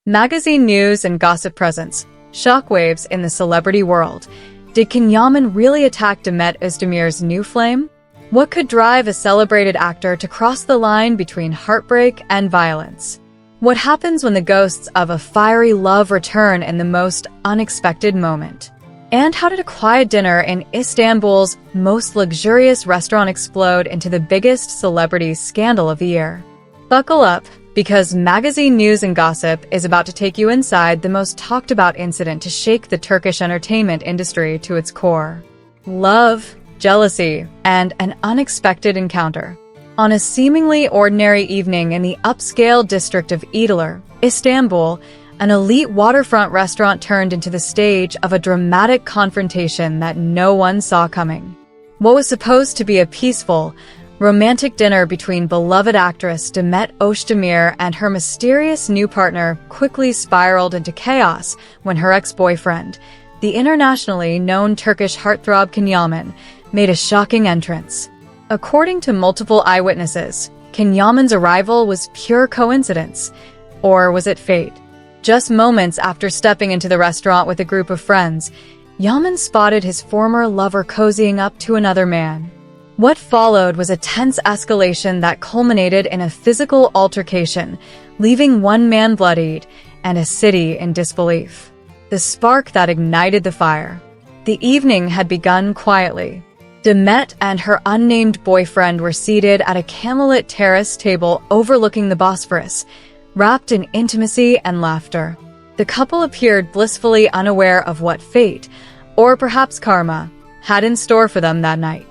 Magazine news and gossip presence. Shockwaves in the celebrity world. Did Yaman really attack Demet Özdemir's new flame? What could drive a celebrated actor to cross the line between heartbreak and violence? What happens when the ghosts of a fiery love return in the most unexpected moment? And how did a quiet dinner in Istanbul's most luxurious restaurant explode into the biggest celebrity scandal of the year? Buckle up, because magazine news and gossip is about to take you inside the most talked about incident to shake the Turkish entertainment industry to its core. Love, jealousy, and an unexpected encounter. On a seemingly ordinary evening in the upscale district of Edirne, Istanbul, an elite waterfront restaurant turned into the stage of a dramatic confrontation that no one saw coming. What was supposed to be a peaceful, romantic dinner between beloved actress Demet Özdemir and her mysterious new partner quickly spiraled into chaos when her ex-boyfriend, the internationally known Turkish heartthrob Yaman, made a shocking entrance. According to multiple eyewitnesses, Yaman's arrival was pure coincidence, or was it fate? Just moments after stepping into the restaurant with a group of friends, Yaman spotted his former lover cozying up to another man. What followed was a tense escalation that culminated in a physical altercation, leaving one man bloodied and a city in disbelief. The spark that ignited the fire. The evening had begun quietly. Demet and her unnamed boyfriend were seated at a candlelit terrace table overlooking the Bosphorus, wrapped in intimacy and laughter. The couple appeared blissfully unaware of what fate, or perhaps karma, had in store for them that night.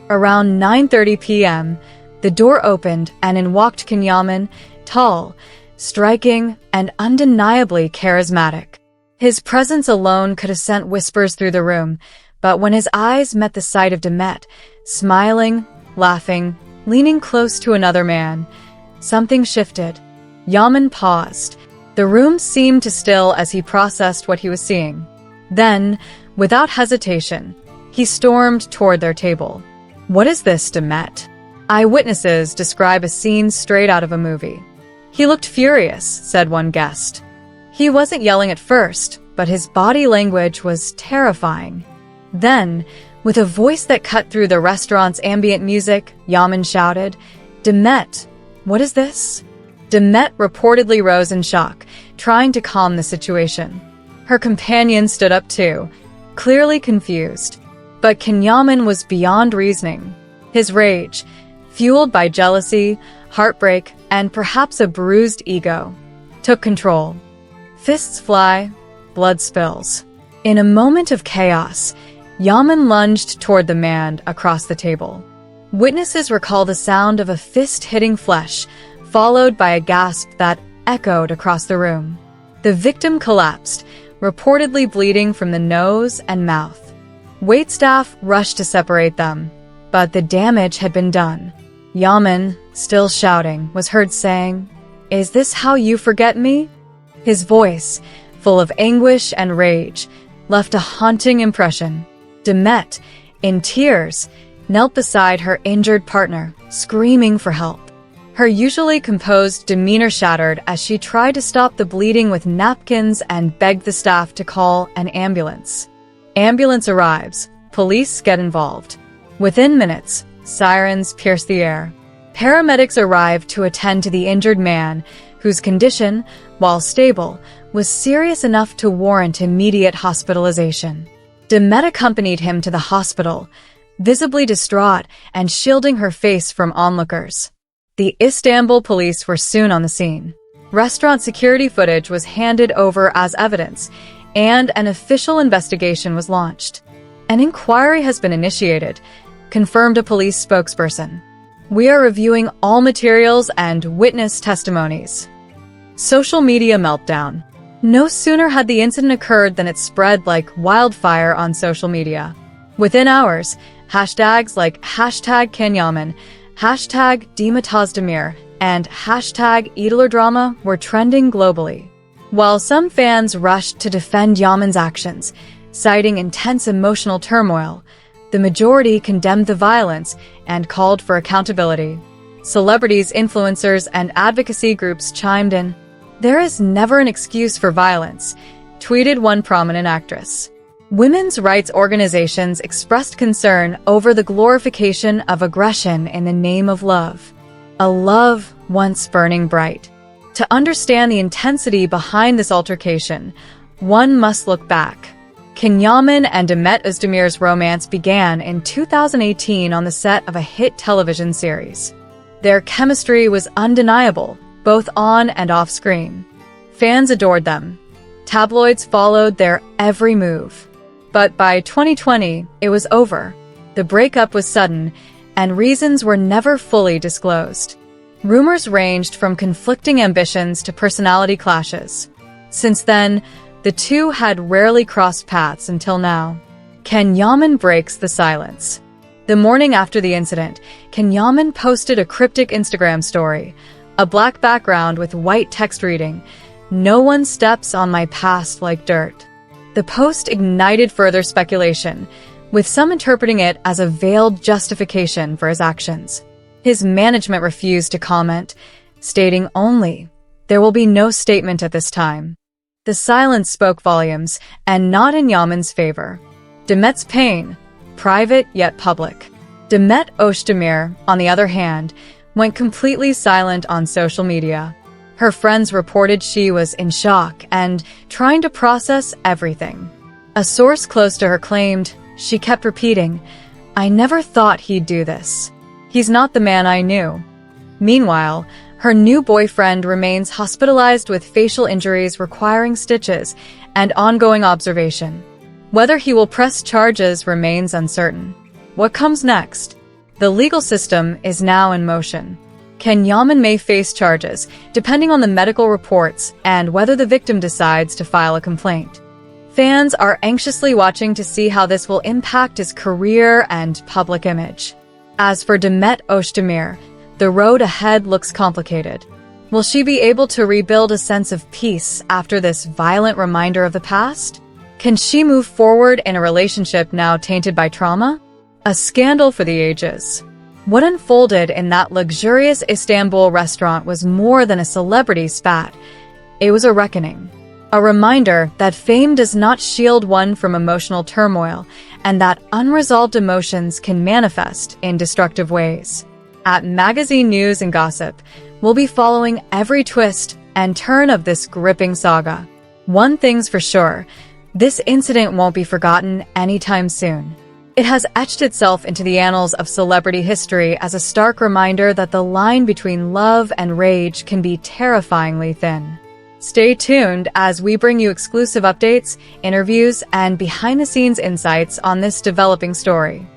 Around 9:30 p.m., the door opened and in walked Yaman, tall, striking, and undeniably charismatic. His presence alone could have sent whispers through the room, but when his eyes met the sight of Demet, smiling, laughing, leaning close to another man, something shifted. Yaman paused. The room seemed to still as he processed what he was seeing. Then, without hesitation, he stormed toward their table. "What is this, Demet?" Eyewitnesses describe a scene straight out of a movie. "He looked furious," said one guest. "He wasn't yelling at first, but his body language was terrifying." Then, with a voice that cut through the restaurant's ambient music, Yaman shouted, "Demet, what is this?" Demet reportedly rose in shock, trying to calm the situation. Her companion stood up too, clearly confused. But Yaman was beyond reasoning. His rage, fueled by jealousy, heartbreak, and perhaps a bruised ego, took control. Fists fly, blood spills. In a moment of chaos, Yaman lunged toward the man across the table. Witnesses recall the sound of a fist hitting flesh, followed by a gasp that echoed across the room. The victim collapsed, reportedly bleeding from the nose and mouth. Waitstaff rushed to separate them, but the damage had been done. Yaman, still shouting, was heard saying, "Is this how you forget me?" His voice, full of anguish and rage, left a haunting impression. Demet, in tears, knelt beside her injured partner, screaming for help. Her usually composed demeanor shattered as she tried to stop the bleeding with napkins and begged the staff to call an ambulance. Ambulance arrives. Police get involved. Within minutes, sirens pierce the air. Paramedics arrive to attend to the injured man, whose condition, while stable, was serious enough to warrant immediate hospitalization. Demet accompanied him to the hospital, visibly distraught and shielding her face from onlookers. The Istanbul police were soon on the scene. Restaurant security footage was handed over as evidence, and an official investigation was launched. An inquiry has been initiated, confirmed a police spokesperson. "We are reviewing all materials and witness testimonies." Social media meltdown. No sooner had the incident occurred than it spread like wildfire on social media. Within hours, hashtags like #KenYaman, #DemetOzdemir, and #EdilerDrama were trending globally. While some fans rushed to defend Yaman's actions, citing intense emotional turmoil, the majority condemned the violence and called for accountability. Celebrities, influencers, and advocacy groups chimed in. "There is never an excuse for violence," tweeted one prominent actress. Women's rights organizations expressed concern over the glorification of aggression in the name of love, a love once burning bright. To understand the intensity behind this altercation, one must look back. Yaman and Demet Özdemir's romance began in 2018 on the set of a hit television series. Their chemistry was undeniable, both on and off screen. Fans adored them. Tabloids followed their every move. But by 2020, it was over. The breakup was sudden, and reasons were never fully disclosed. Rumors ranged from conflicting ambitions to personality clashes. Since then, the two had rarely crossed paths until now. Yaman breaks the silence. The morning after the incident, Yaman posted a cryptic Instagram story, a black background with white text reading, "No one steps on my past like dirt." The post ignited further speculation, with some interpreting it as a veiled justification for his actions. His management refused to comment, stating only, "There will be no statement at this time." The silence spoke volumes, and not in Yaman's favor. Demet's pain, private yet public. Demet Özdemir, on the other hand, went completely silent on social media. Her friends reported she was in shock and trying to process everything. A source close to her claimed, she kept repeating, "I never thought he'd do this. He's not the man I knew." Meanwhile, her new boyfriend remains hospitalized with facial injuries requiring stitches and ongoing observation. Whether he will press charges remains uncertain. What comes next? The legal system is now in motion. Yaman may face charges, depending on the medical reports and whether the victim decides to file a complaint. Fans are anxiously watching to see how this will impact his career and public image. As for Demet Özdemir, the road ahead looks complicated. Will she be able to rebuild a sense of peace after this violent reminder of the past? Can she move forward in a relationship now tainted by trauma? A scandal for the ages. What unfolded in that luxurious Istanbul restaurant was more than a celebrity spat. It was a reckoning. A reminder that fame does not shield one from emotional turmoil, and that unresolved emotions can manifest in destructive ways. At Magazine News and Gossip, we'll be following every twist and turn of this gripping saga. One thing's for sure, this incident won't be forgotten anytime soon. It has etched itself into the annals of celebrity history as a stark reminder that the line between love and rage can be terrifyingly thin. Stay tuned as we bring you exclusive updates, interviews, and behind-the-scenes insights on this developing story.